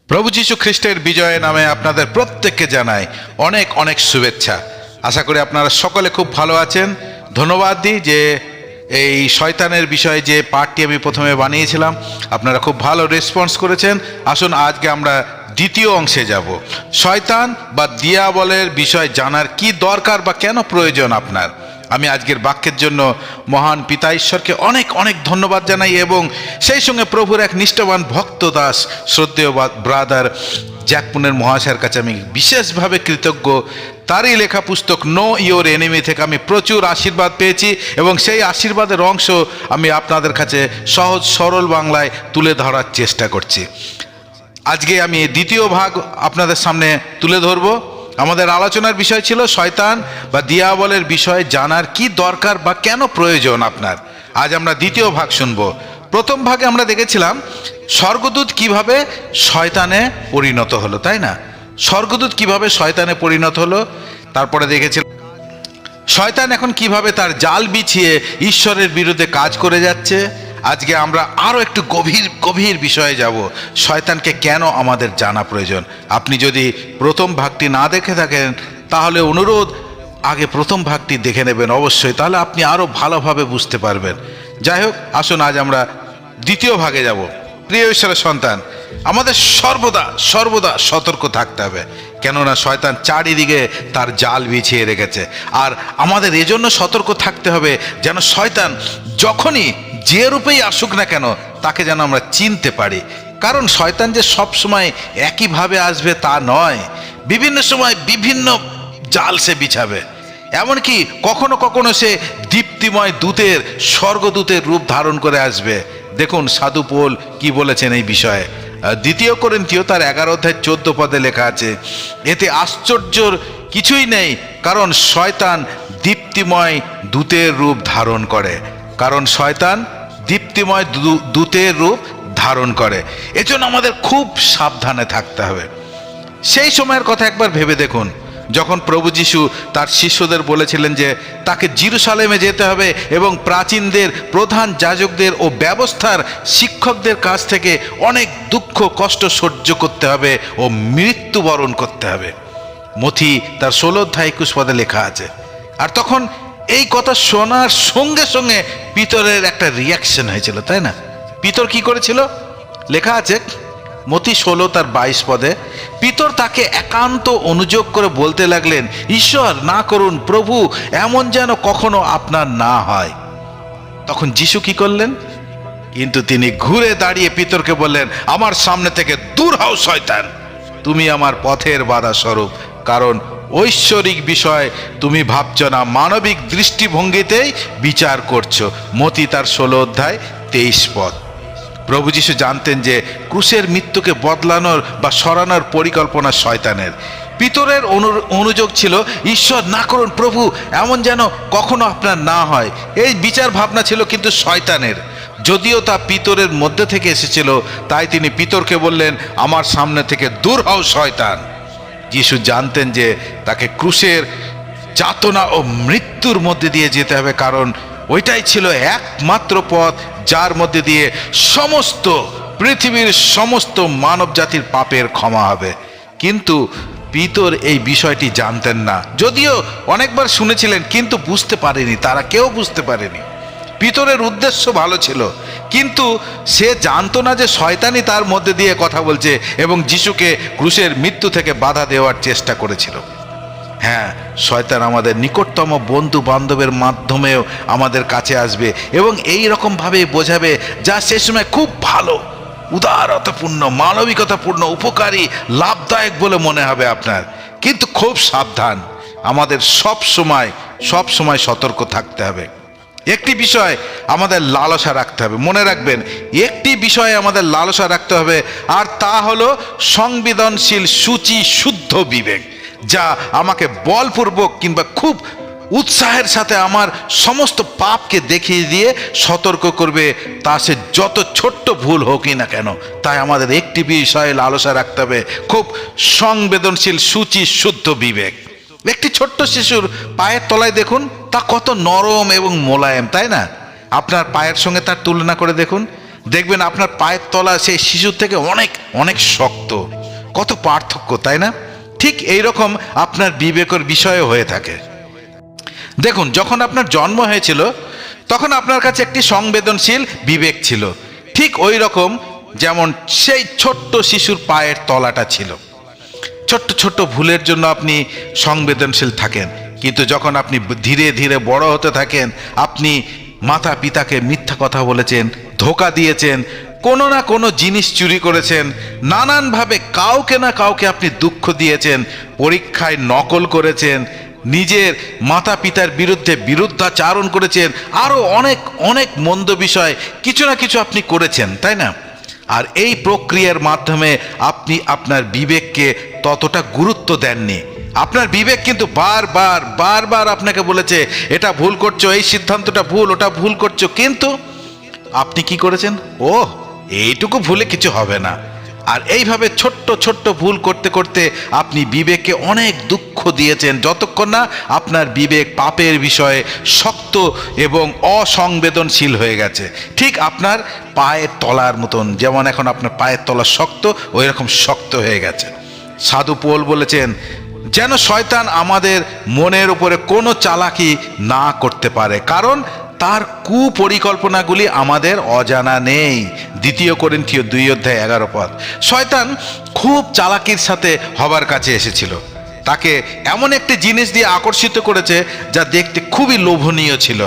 প্রভু যীশু খ্রিস্টের বিজয়ের নামে আপনাদের প্রত্যেককে জানাই অনেক অনেক শুভেচ্ছা। আশা করি আপনারা সকলে খুব ভালো আছেন। ধন্যবাদ দিই যে এই শয়তানের বিষয়ে যে পার্টটি আমি প্রথমে বানিয়েছিলাম আপনারা খুব ভালো রেসপন্স করেছেন। আসুন আজকে আমরা দ্বিতীয় অংশে যাব। শয়তান বা দিয়াবলের বিষয় জানার কি দরকার বা কেন প্রয়োজন আপনার। আমি আজকের বাক্যের জন্য মহান পিতা ঈশ্বরকে অনেক অনেক ধন্যবাদ জানাই এবং সেই সঙ্গে প্রভুর এক নিষ্ঠবান ভক্ত দাস শ্রদ্ধেয় ব্রাদার জ্যাকপুনের মহাশয়ের কাছে আমি বিশেষভাবে কৃতজ্ঞ। তারই লেখা পুস্তক নো ইয়োর এনিমি থেকে আমি প্রচুর আশীর্বাদ পেয়েছি এবং সেই আশীর্বাদের অংশ আমি আপনাদের কাছে সহজ সরল বাংলায় তুলে ধরার চেষ্টা করছি। আজকে আমি দ্বিতীয় ভাগ আপনাদের সামনে তুলে ধরব। আমাদের আলোচনার বিষয় ছিল শয়তান বা দিয়াবলের বিষয়ে জানার কি দরকার বা কেন প্রয়োজন আপনার। আজ আমরা দ্বিতীয় ভাগ শুনব। প্রথম ভাগে আমরা দেখেছিলাম স্বর্গদূত কিভাবে শয়তানে পরিণত হলো, তাই না? স্বর্গদূত কিভাবে শয়তানে পরিণত হলো। তারপরে দেখেছিলাম শয়তান এখন কিভাবে তার জাল বিছিয়ে ঈশ্বরের বিরুদ্ধে কাজ করে যাচ্ছে। আজকে আমরা আরও একটু গভীর বিষয়ে যাব। শয়তানকে কেন আমাদের জানা প্রয়োজন। আপনি যদি প্রথম ভাগটি না দেখে থাকেন তাহলে অনুরোধ আগে প্রথম ভাগটি দেখে নেবেন অবশ্যই, তাহলে আপনি আরও ভালোভাবে বুঝতে পারবেন। যাই হোক, আসুন আজ আমরা দ্বিতীয় ভাগে যাব। প্রিয় ঈশ্বরের সন্তান, আমাদের সর্বদা সতর্ক থাকতে হবে, কেননা শয়তান চারিদিকে তার জাল বিছিয়ে রেখেছে। আর আমাদের এজন্য সতর্ক থাকতে হবে যেন শয়তান যখনই যে রূপেই আসুক না কেন তাকে যেন আমরা চিনতে পারি। কারণ শয়তান যে সব সময় একইভাবে আসবে তা নয়, বিভিন্ন সময় বিভিন্ন জাল সে বিছাবে। এমনকি কখনো কখনো সে দীপ্তিময় দূতের স্বর্গদূতের রূপ ধারণ করে আসবে। দেখুন সাধু পৌল কি বলেছেন এই বিষয়ে। দ্বিতীয় করিন্থীয় তার 11 অধ্যায় 14 পদে লেখা আছে, এতে আশ্চর্যর কিছুই নেই, কারণ শয়তান দীপ্তিময় দূতের রূপ ধারণ করে। কারণ শয়তান দীপ্তিময় দূতের রূপ ধারণ করে। এজন্য আমাদের খুব সাবধানে থাকতে হবে। সেই সময়ের কথা একবার ভেবে দেখুন, যখন প্রভু যীশু তার শিষ্যদের বলেছিলেন যে তাকে জেরুজালেমে যেতে হবে এবং প্রাচীনদের, প্রধান যাজকদের ও ব্যবস্থার শিক্ষকদের কাছ থেকে অনেক দুঃখ কষ্ট সহ্য করতে হবে ও মৃত্যুবরণ করতে হবে। মথি তার 16 অধ্যায় 21 পদে লেখা আছে। আর তখন এই কথা শোনার সঙ্গে সঙ্গে পিতরের একটা রিয়াকশন হয়েছিল, তাই না? পিতর কি করেছিল? লেখা আছে মথি 16 তার 22 পদে, পিতর তাকে একান্ত অনুযোগ করে বলতে লাগলেন, ঈশ্বর না করুন প্রভু, এমন যেন কখনো আপনার না হয়। তখন যিশু কি করলেন? কিন্তু তিনি ঘুরে দাঁড়িয়ে পিতরকে বললেন, আমার সামনে থেকে দূর হও শয়তান, তুমি আমার পথের বাধা স্বরূপ। কারণ ঐশ্বরিক বিষয় তুমি ভাবছ না, মানবিক দৃষ্টিভঙ্গিতেই বিচার করছো। মথি তার 16 অধ্যায় 23 পদ। প্রভু যীশু জানতেন যে ক্রুশের মৃত্যুকে বদলানোর বা সরানোর পরিকল্পনা শয়তানের। পিতরের অনুযোগ ছিল, ঈশ্বর না করুন প্রভু, এমন যেন কখনো আপনার না হয়। এই বিচার ভাবনা ছিল কিন্তু শয়তানের। যদিও তা পিতরের মধ্যে থেকে এসেছিল, তাই তিনি পিতরকে বললেন, আমার সামনে থেকে দূর হও শয়তান। যিশু জানতেন যে তাকে ক্রুশের যাতনা ও মৃত্যুর মধ্যে দিয়ে যেতে হবে, কারণ ওইটাই ছিল একমাত্র পথ যার মধ্যে দিয়ে সমস্ত পৃথিবীর সমস্ত মানব জাতির পাপের ক্ষমা হবে। কিন্তু পিতর এই বিষয়টি জানতেন না, যদিও অনেকবার শুনেছিলেন কিন্তু বুঝতে পারেনি, তারা কেউ বুঝতে পারেনি। পিতরের উদ্দেশ্য ভালো ছিল, কিন্তু সে জানতো না যে শয়তানই তার মধ্যে দিয়ে কথা বলছে এবং যিশুকে ক্রুশের মৃত্যু থেকে বাধা দেওয়ার চেষ্টা করেছিল। হ্যাঁ, শয়তান আমাদের নিকটতম বন্ধু বান্ধবের মাধ্যমেও আমাদের কাছে আসবে এবং এই রকমভাবে বোঝাবে যা সে সময় খুব ভালো, উদারতাপূর্ণ, মানবিকতাপূর্ণ, উপকারী, লাভদায়ক বলে মনে হবে আপনার। কিন্তু খুব সাবধান, আমাদের সব সময় সতর্ক থাকতে হবে। একটি বিষয় আমাদের লালসা রাখতে হবে, মনে রাখবেন একটি বিষয়ে আমাদের লালসা রাখতে হবে, আর তা হলো সংবেদনশীল শুচি শুদ্ধ বিবেক, যা আমাকে বলপূর্বক কিংবা খুব উৎসাহের সাথে আমার সমস্ত পাপকে দেখিয়ে দিয়ে সতর্ক করবে, তা সে যত ছোট্ট ভুল হোকই না কেন। তাই আমাদের একটি বিষয়ে লালসা রাখতে হবে, খুব সংবেদনশীল শুচি শুদ্ধ বিবেক। একটি ছোট্ট শিশুর পায়ের তলায় দেখুন, তা কত নরম এবং মোলায়েম, তাই না? আপনার পায়ের সঙ্গে তার তুলনা করে দেখুন। দেখবেন আপনার পায়ের তলা সেই শিশুর থেকে অনেক অনেক শক্ত। কত পার্থক্য, তাই না? ঠিক এইরকম আপনার বিবেকের বিষয়ও হয়ে থাকে। দেখুন, যখন আপনার জন্ম হয়েছিল তখন আপনার কাছে একটি সংবেদনশীল বিবেক ছিল, ঠিক ওই রকম যেমন সেই ছোট্ট শিশুর পায়ের তলাটা ছিল। ছোট্ট ছোট্ট ভুলের জন্য আপনি সংবেদনশীল থাকেন, কিন্তু যখন আপনি ধীরে ধীরে বড় হতে থাকেন, আপনি মাতা পিতাকে মিথ্যা কথা বলেছেন, ধোঁকা দিয়েছেন, কোনো না কোনো জিনিস চুরি করেছেন, নানানভাবে কাউকে না কাউকে আপনি দুঃখ দিয়েছেন, পরীক্ষায় নকল করেছেন, নিজের মাতা পিতার বিরুদ্ধে বিরুদ্ধাচারণ করেছেন, আরও অনেক অনেক মন্দ বিষয় কিছু না কিছু আপনি করেছেন, তাই না? আর এই প্রক্রিয়ার মাধ্যমে আপনি আপনার বিবেককে ততটা গুরুত্ব দেননি। আপনার বিবেক কিন্তু বারবার বারবার আপনাকে বলেছে এটা ভুল করছো, এই সিদ্ধান্তটা ভুল, ওটা ভুল করছো, কিন্তু আপনি কি করেছেন? ও, এইটুকু ভুলে কিছু হবে না। আর এইভাবে ছোট্ট ছোট্ট ভুল করতে করতে আপনি বিবেককে অনেক দুঃখ দিয়েছেন, যতক্ষণ না আপনার বিবেক পাপের বিষয়ে শক্ত এবং অসংবেদনশীল হয়ে গেছে। ঠিক আপনার পায়ের তলার মতন, যেমন এখন আপনার পায়ের তলা শক্ত, ওই রকম শক্ত হয়ে গেছে। সাধু পোল বলেছেন, যেন শয়তান আমাদের মনের উপরে কোনো চালাকি না করতে পারে, কারণ তার কুপরিকল্পনাগুলি আমাদের অজানা নেই। 2 করিন্থীয় 2:11। শয়তান খুব চালাকির সাথে হবার কাছে এসেছিল, তাকে এমন একটি জিনিস দিয়ে আকর্ষিত করেছে যা দেখতে খুবই লোভনীয় ছিল,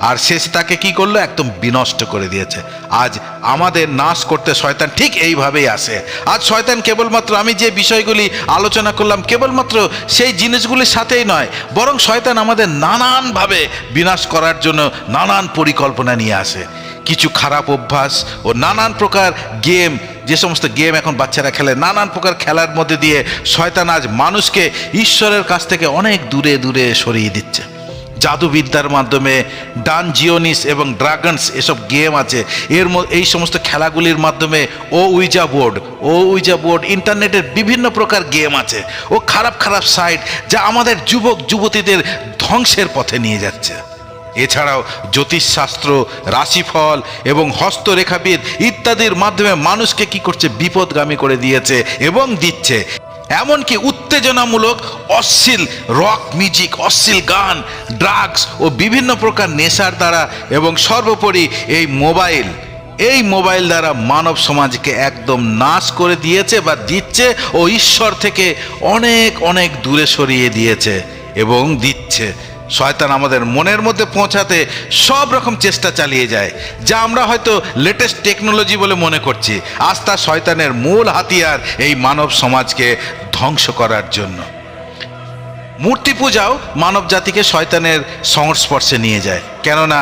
আর শেষ তাকে কি করলো? একদম বিনষ্ট করে দিয়েছে। আজ আমাদের নাশ করতে শয়তান ঠিক এইভাবেই আসে। আজ শয়তান কেবলমাত্র, আমি যে বিষয়গুলি আলোচনা করলাম, কেবলমাত্র সেই জিনিসগুলির সাথেই নয়, বরং শয়তান আমাদের নানানভাবে বিনাশ করার জন্য নানান পরিকল্পনা নিয়ে আসে। কিছু খারাপ অভ্যাস ও নানান প্রকার গেম, যে সমস্ত গেম এখন বাচ্চারা খেলে, নানান প্রকার খেলার মধ্যে দিয়ে শয়তান আজ মানুষকে ঈশ্বরের কাছ থেকে অনেক দূরে দূরে সরিয়ে দিচ্ছে। জাদুবিদ্যার মাধ্যমে ডানজিওনিস এবং ড্রাগনস এসব গেম আছে, এই সমস্ত খেলাগুলির মাধ্যমে ওউইজা বোর্ড, ইন্টারনেটের বিভিন্ন প্রকার গেম আছে, ও খারাপ খারাপ সাইট, যা আমাদের যুবক যুবতীদের ধ্বংসের পথে নিয়ে যাচ্ছে। এছাড়াও জ্যোতিষশাস্ত্র, রাশিফল এবং হস্তরেখাবিদ ইত্যাদির মাধ্যমে মানুষকে কি করছে? বিপদগামী করে দিয়েছে এবং দিচ্ছে। এমনকি উত্তেজনামূলক অশ্লীল রক মিউজিক, অশ্লীল গান, ড্রাগস ও বিভিন্ন প্রকার নেশার দ্বারা, এবং সর্বোপরি এই মোবাইল দ্বারা মানব সমাজকে একদম নাশ করে দিয়েছে বা দিচ্ছে, ও ঈশ্বর থেকে অনেক অনেক দূরে সরিয়ে দিয়েছে এবং দিচ্ছে। শয়তান আমাদের মনের মধ্যে পৌঁছাতে সব রকম চেষ্টা চালিয়ে যায়, যা আমরা হয়তো লেটেস্ট টেকনোলজি বলে মনে করছি। আজ তা শয়তানের মূল হাতিয়ার এই মানব সমাজকে ধ্বংস করার জন্য। মূর্তি পূজাও মানব জাতিকে শয়তানের সংস্পর্শে নিয়ে যায়, কেননা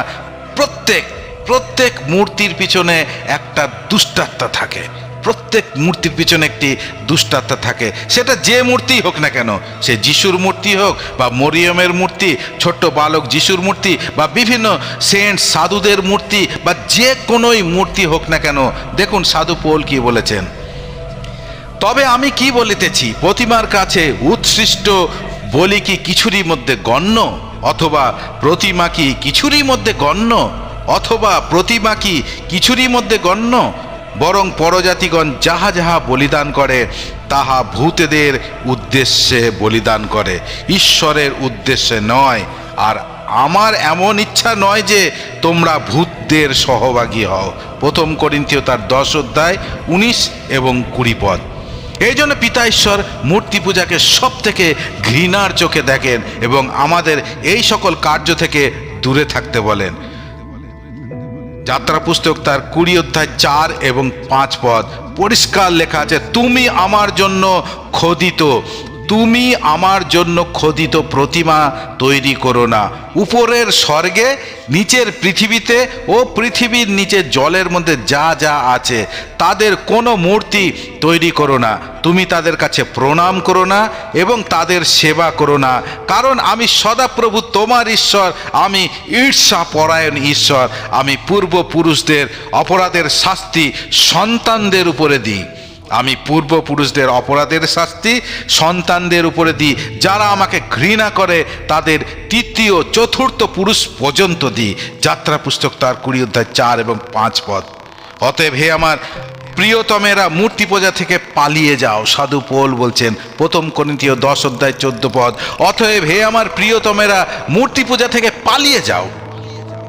প্রত্যেক মূর্তির পিছনে একটা দুষ্টাত্মা থাকে। প্রত্যেক মূর্তির পিছনে একটি দুষ্টাত্মা থাকে, সেটা যে মূর্তি হোক না কেন, সে যিশুর মূর্তি হোক বা মরিয়মের মূর্তি, ছোট্ট বালক যিশুর মূর্তি, বা বিভিন্ন সেন্ট সাধুদের মূর্তি, বা যে কোনোই মূর্তি হোক না কেন। দেখুন সাধু পোল কি বলেছেন, তবে আমি কি বলিতেছি, প্রতিমার কাছে উৎসৃষ্ট বলি কি কিছুরই মধ্যে গণ্য, অথবা প্রতিমা কি কিছুরই মধ্যে গণ্য, অথবা প্রতিমা কি কিছুরই মধ্যে গণ্য? বরং পরজাতিগণ যাহা যাহা বলিদান করে তাহা ভূতেদের উদ্দেশ্যে বলিদান করে, ঈশ্বরের উদ্দেশ্যে নয়। আর আমার এমন ইচ্ছা নয় যে তোমরা ভূতদের সহভাগী হও। 1 করিন্থীয় তার 10:19 এবং 20 পদ। এই জন্য পিতা ঈশ্বর মূর্তি পূজাকে সব থেকে ঘৃণার চোখে দেখেন এবং আমাদের এই সকল কার্য থেকে দূরে থাকতে বলেন। যাত্রা পুস্তক তার 20:4 এবং 5 পদ পরিষ্কার লেখা আছে, তুমি আমার জন্য খোদিত প্রতিমা তৈরি করো না, উপরের স্বর্গে, নিচের পৃথিবীতে ও পৃথিবীর নিচে জলের মধ্যে যা যা আছে তাদের কোনো মূর্তি তৈরি করো না। তুমি তাদের কাছে প্রণাম করো না এবং তাদের সেবা করো না, কারণ আমি সদাপ্রভু তোমার ঈশ্বর, আমি ঈর্ষা পরায়ণ ঈশ্বর। আমি পূর্বপুরুষদের অপরাধের শাস্তি সন্তানদের উপরে দিই, যারা আমাকে ঘৃণা করে তাদের 3য় 4র্থ পুরুষ পর্যন্ত দিই। যাত্রা পুস্তক তার 20:4 এবং 5 পদ। অতএব হে আমার প্রিয়তমেরা মূর্তি পূজা থেকে পালিয়ে যাও। সাধু পৌল বলছেন প্রথম করিন্থীয় 10:14 অতএব হে আমার প্রিয়তমেরা মূর্তি পূজা থেকে পালিয়ে যাও।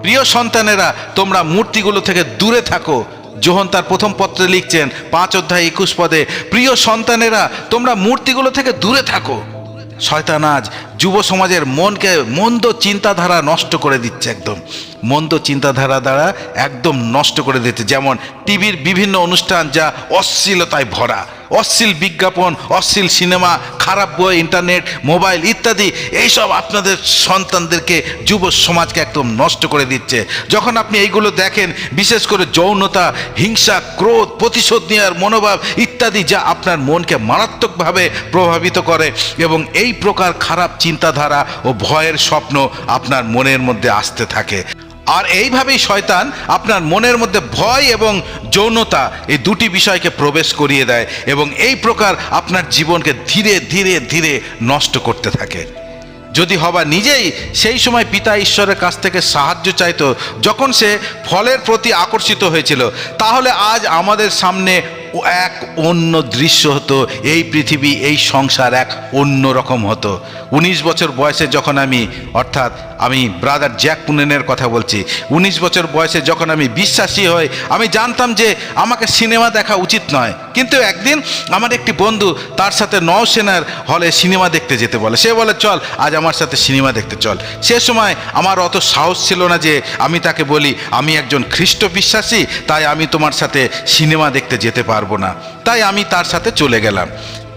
প্রিয় সন্তানেরা, তোমরা মূর্তিগুলো থেকে দূরে থাকো। যোহন তার প্রথম পত্রে লিখছেন 5:21 প্রিয় সন্তানেরা, তোমরা মূর্তিগুলো থেকে দূরে থাকো। শয়তান আজ যুব সমাজের মনকে মন্দ চিন্তাধারা নষ্ট করে দিচ্ছে, একদম মন্দ চিন্তাধারা দ্বারা একদম নষ্ট করে দিচ্ছে। যেমন টিভির বিভিন্ন অনুষ্ঠান যা অশ্লীলতায় ভরা, অশ্লীল বিজ্ঞাপন, অশ্লীল সিনেমা, খারাপ বই, ইন্টারনেট, মোবাইল ইত্যাদি, এইসব আপনাদের সন্তানদেরকে, যুব সমাজকে একদম নষ্ট করে দিচ্ছে। যখন আপনি এইগুলো দেখেন, বিশেষ করে যৌনতা, হিংসা, ক্রোধ, প্রতিশোধ নেওয়ার মনোভাব ইত্যাদি, যা আপনার মনকে মারাত্মকভাবে প্রভাবিত করে, এবং এই প্রকার খারাপ চিন্তাধারা ও ভয়ের স্বপ্ন আপনার মনের মধ্যে আসতে থাকে। আর এইভাবেই শয়তান আপনার মনের মধ্যে ভয় এবং যৌনতা এই দুটি বিষয়কে প্রবেশ করিয়ে দেয়, এবং এই প্রকার আপনার জীবনকে ধীরে ধীরে ধীরে নষ্ট করতে থাকে। যদি হবা নিজেই সেই সময় পিতা ঈশ্বরের কাছ থেকে সাহায্য চাইতো যখন সে ফলের প্রতি আকর্ষিত হয়েছিল, তাহলে আজ আমাদের সামনে এক অন্য দৃশ্য হতো। এই পৃথিবী, এই সংসার এক অন্য রকম হতো। 19 বছর বয়সে যখন আমি ব্রাদার জ্যাক পুনেনের কথা বলছি, 19 বছর বয়সে যখন আমি বিশ্বাসী হই, আমি জানতাম যে আমাকে সিনেমা দেখা উচিত নয়। কিন্তু একদিন আমার একটি বন্ধু তার সাথে নৌসেনার হলে সিনেমা দেখতে যেতে বলে। সে বলে, চল আজ আমার সাথে সিনেমা দেখতে চল। সে সময় আমার অত সাহস ছিল না যে আমি তাকে বলি, আমি একজন খ্রিস্ট বিশ্বাসী, তাই আমি তোমার সাথে সিনেমা দেখতে যেতে পারবো না। তাই আমি তার সাথে চলে গেলাম।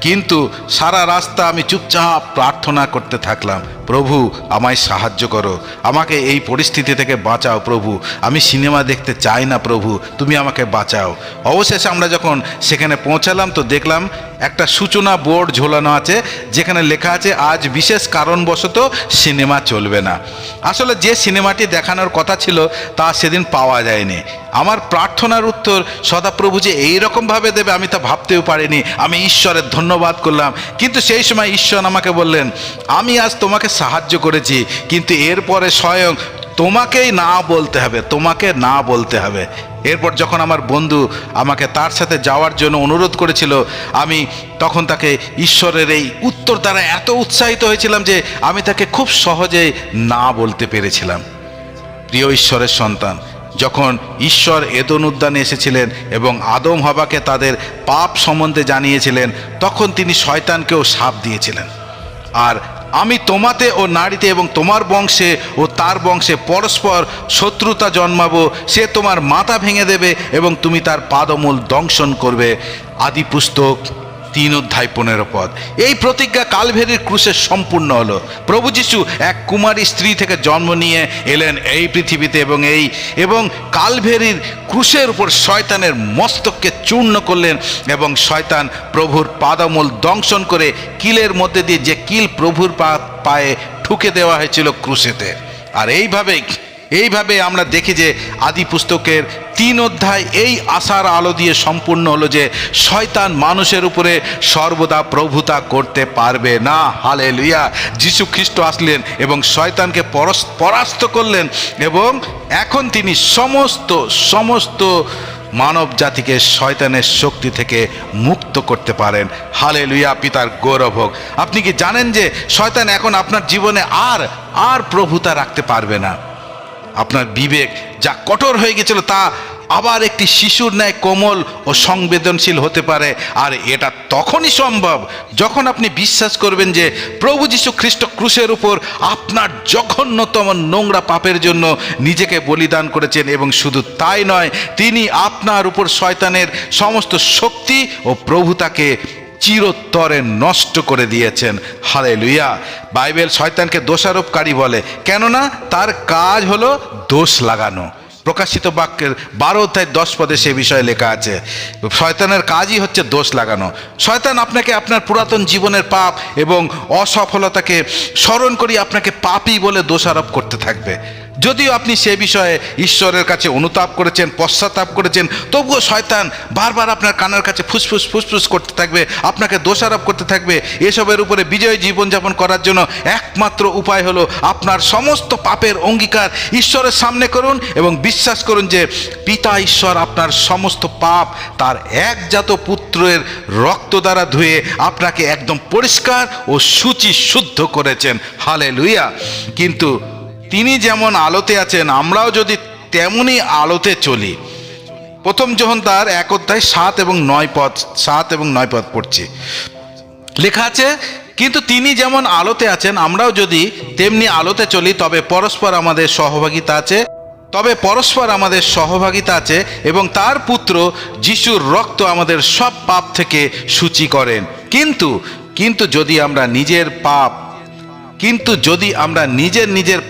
কিন্তু সারা রাস্তা আমি চুপচাপ প্রার্থনা করতে থাকলাম, প্রভু আমায় সাহায্য করো, আমাকে এই পরিস্থিতি থেকে বাঁচাও প্রভু, আমি সিনেমা দেখতে চাই না প্রভু, তুমি আমাকে বাঁচাও। অবশেষে আমরা যখন সেখানে পৌঁছালাম তো দেখলাম একটা সূচনা বোর্ড ঝোলানো আছে, যেখানে লেখা আছে আজ বিশেষ কারণবশত সিনেমা চলবে না। আসলে যে সিনেমাটি দেখানোর কথা ছিল তা সেদিন পাওয়া যায়নি। আমার প্রার্থনার উত্তর সদাপ্রভু যে এইরকমভাবে দেবে আমি তা ভাবতেও পারিনি। আমি ঈশ্বরের ধন্যবাদ করলাম। কিন্তু সেই সময় ঈশ্বর আমাকে বললেন, আমি আজ তোমাকে সাহায্য করেছি, কিন্তু এরপরে স্বয়ং তোমাকেই না বলতে হবে, তোমাকে না বলতে হবে। এরপর যখন আমার বন্ধু আমাকে তার সাথে যাওয়ার জন্য অনুরোধ করেছিল, আমি তখন তাকে ঈশ্বরের এই উত্তর দ্বারা এত উৎসাহিত হয়েছিলাম যে আমি তাকে খুব সহজেই না বলতে পেরেছিলাম। প্রিয় ঈশ্বরের সন্তান, যখন ঈশ্বর এদন উদ্যানে এসেছিলেন এবং আদম হাওয়াকে তাদের পাপ সম্বন্ধে জানিয়েছিলেন, তখন তিনি শয়তানকেও শাপ দিয়েছিলেন, আর আমি তোমাতে ও নারীতে এবং তোমার বংশে ও তার বংশে পরস্পর শত্রুতা জন্মাবো, সে তোমার মাথা ভেঙে দেবে এবং তুমি তার পাদমূল দংশন করবে। আদি পুস্তক 3:15 এই প্রতিজ্ঞা কালভেরির ক্রুশে সম্পূর্ণ হলো। প্রভু যীশু এক কুমারী স্ত্রী থেকে জন্ম নিয়ে এলেন এই পৃথিবীতে, এবং কালভেরির ক্রুশের উপর শয়তানের মস্তককে চূর্ণ করলেন, এবং শয়তান প্রভুর পাদমূল দংশন করে কিলের মধ্যে দিয়ে, যে কিল প্রভুর পায়ে ঠুকে দেওয়া হয়েছিল ক্রুশেতে। আর এইভাবে আমরা দেখি যে আদি পুস্তকের 3 অধ্যায় এই আশার আলো দিয়ে সম্পূর্ণ হলো যে শয়তান মানুষের উপরে সর্বদা প্রভুতা করতে পারবে না। হালেলুয়া! যীশু খ্রিস্ট আসলেন এবং শয়তানকে পরাস্ত করলেন, এবং এখন তিনি সমস্ত মানব জাতিকে শয়তানের শক্তি থেকে মুক্ত করতে পারেন। হালেলুয়া! পিতার গৌরব হোক। আপনি কি জানেন যে শয়তান এখন আপনার জীবনে আর প্রভুতা রাখতে পারবে না? আপনার বিবেক যা কঠোর হয়ে গেছিল তা আবার একটি শিশুর ন্যায় কোমল ও সংবেদনশীল হতে পারে। আর এটা তখনই সম্ভব যখন আপনি বিশ্বাস করবেন যে প্রভু যীশু খ্রিস্ট ক্রুশের উপর আপনার জঘন্যতম নোংরা পাপের জন্য নিজেকে বলিদান করেছেন, এবং শুধু তাই নয়, তিনি আপনার উপর শয়তানের সমস্ত শক্তি ও প্রভুতাকে চিরতরে নষ্ট করে দিয়েছেন। হালেলুয়া! বাইবেল শয়তানকে দোষারোপকারী বলে, কেননা তার কাজ হলো দোষ লাগানো। প্রকাশিত বাক্যের 12:10 সে বিষয়ে লেখা আছে, শয়তানের কাজই হচ্ছে দোষ লাগানো। শয়তান আপনাকে আপনার পুরাতন জীবনের পাপ এবং অসফলতাকে স্মরণ করিয়ে আপনাকে পাপী বলে দোষারোপ করতে থাকবে। যদিও আপনি সে বিষয়ে ঈশ্বরের কাছে অনুতাপ করেছেন, পশ্চাতাপ করেছেন, তবুও শয়তান বারবার আপনার কানের কাছে ফুসফুস ফুসফুস করতে থাকবে, আপনাকে দোষারোপ করতে থাকবে। এসবের উপরে বিজয়ী জীবনযাপন করার জন্য একমাত্র উপায় হলো আপনার সমস্ত পাপের অঙ্গীকার ঈশ্বরের সামনে করুন এবং বিশ্বাস করুন যে পিতা ঈশ্বর আপনার সমস্ত পাপ তার একজাত পুত্রের রক্ত দ্বারা ধুয়ে আপনাকে একদম পরিষ্কার ও শুচি শুদ্ধ করেছেন। হালেলুয়া। কিন্তু তিনি যেমন আলোতে আছেন, আমরাও যদি তেমনই আলোতে চলি। প্রথম যোহন তার 1:7-9 পড়ছি, লেখা আছে, কিন্তু তিনি যেমন আলোতে আছেন আমরাও যদি তেমনি আলোতে চলি তবে পরস্পর আমাদের সহভাগিতা আছে এবং তার পুত্র যিশুর রক্ত আমাদের সব পাপ থেকে সূচি করেন। কিন্তু যদি আমরা নিজের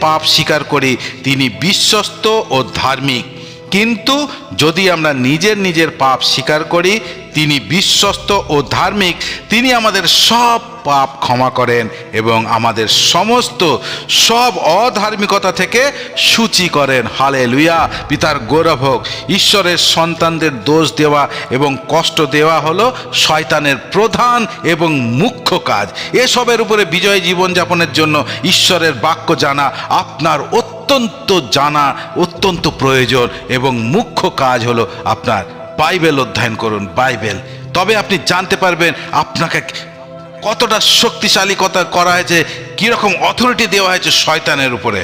পাপ স্বীকার করি তিনি বিশ্বস্ত ও ধার্মিক। তিনি আমাদের সব পাপ ক্ষমা করেন এবং আমাদের সব অধার্মিকতা থেকে সূচি করেন। হালেলুয়া। পিতার গৌরব হোক। ঈশ্বরের সন্তানদের দোষ দেওয়া এবং কষ্ট দেওয়া হলো শয়তানের প্রধান এবং মুখ্য কাজ। এসবের উপরে বিজয় জীবনযাপনের জন্য ঈশ্বরের বাক্য জানা আপনার অত্যন্ত প্রয়োজন এবং মুখ্য কাজ হলো আপনার বাইবেল অধ্যয়ন করুন। বাইবেল, তবে আপনি জানতে পারবেন আপনাকে কতটা শক্তিশালী করা হয়েছে, কীরকম অথরিটি দেওয়া হয়েছে শয়তানের উপরে,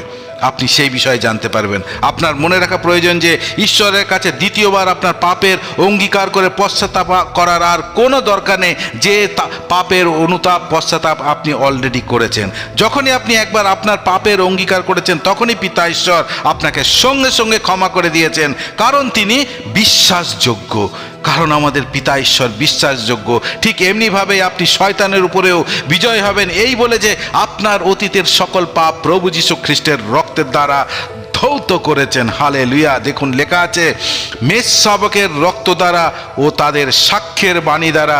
আপনি সেই বিষয়ে জানতে পারবেন। আপনার মনে রাখা প্রয়োজন যে ঈশ্বরের কাছে দ্বিতীয়বার আপনার পাপের অঙ্গীকার করে পশ্চাতাপ করার আর কোনো দরকার নেই, যে পাপের অনুতাপ পশ্চাতাপ আপনি অলরেডি করেছেন। যখনই আপনি একবার আপনার পাপের অঙ্গীকার করেছেন তখনই পিতা ঈশ্বর আপনাকে সঙ্গে সঙ্গে ক্ষমা করে দিয়েছেন, কারণ তিনি বিশ্বাসযোগ্য। কারণ আমাদের পিতা ঈশ্বর বিশ্বাসযোগ্য। ঠিক এমনিভাবে আপনি শয়তানের উপরেও বিজয় হবেন, এই বলে যে আপনার অতীতের সকল পাপ প্রভু যীশু খ্রিস্টের রক্তের দ্বারা ধৌত করেছেন। হালেলুয়া। দেখুন লেখা আছে, মেষশাবকের রক্ত দ্বারা ও তাদের সাক্ষ্যের বাণী দ্বারা